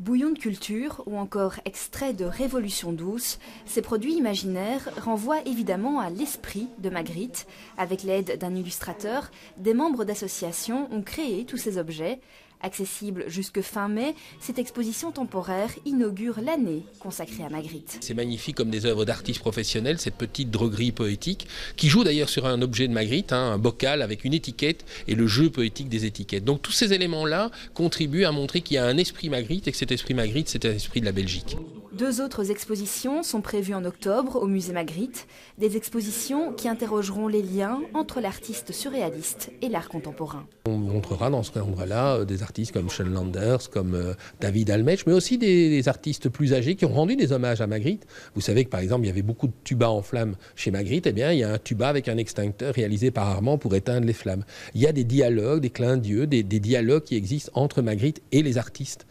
Bouillon de culture ou encore extrait de Révolution douce, ces produits imaginaires renvoient évidemment à l'esprit de Magritte. Avec l'aide d'un illustrateur, des membres d'associations ont créé tous ces objets. Accessible jusque fin mai, cette exposition temporaire inaugure l'année consacrée à Magritte. C'est magnifique comme des œuvres d'artistes professionnels, cette petite droguerie poétique, qui joue d'ailleurs sur un objet de Magritte, un bocal avec une étiquette et le jeu poétique des étiquettes. Donc tous ces éléments-là contribuent à montrer qu'il y a un esprit Magritte et que cet esprit Magritte, c'est un esprit de la Belgique. 2 autres expositions sont prévues en octobre au musée Magritte, des expositions qui interrogeront les liens entre l'artiste surréaliste et l'art contemporain. On montrera dans ce cadre-là des artistes comme Sean Landers, comme David Almech, mais aussi des artistes plus âgés qui ont rendu des hommages à Magritte. Vous savez que par exemple, il y avait beaucoup de tubas en flammes chez Magritte. Eh bien, il y a un tuba avec un extincteur réalisé par Armand pour éteindre les flammes. Il y a des dialogues, des clins d'yeux, des dialogues qui existent entre Magritte et les artistes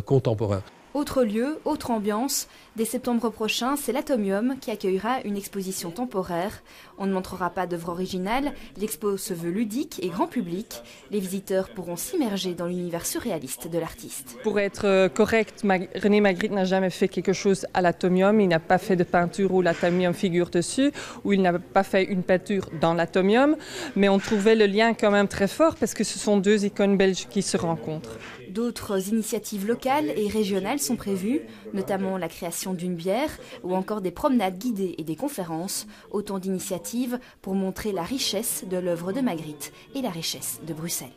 contemporains. Autre lieu, autre ambiance. Dès septembre prochain, c'est l'Atomium qui accueillera une exposition temporaire. On ne montrera pas d'œuvre originale, l'expo se veut ludique et grand public. Les visiteurs pourront s'immerger dans l'univers surréaliste de l'artiste. Pour être correct, René Magritte n'a jamais fait quelque chose à l'Atomium. Il n'a pas fait de peinture où l'Atomium figure dessus, ou il n'a pas fait une peinture dans l'Atomium. Mais on trouvait le lien quand même très fort parce que ce sont 2 icônes belges qui se rencontrent. D'autres initiatives locales et régionales sont prévues, notamment la création d'une bière ou encore des promenades guidées et des conférences. Autant d'initiatives pour montrer la richesse de l'œuvre de Magritte et la richesse de Bruxelles.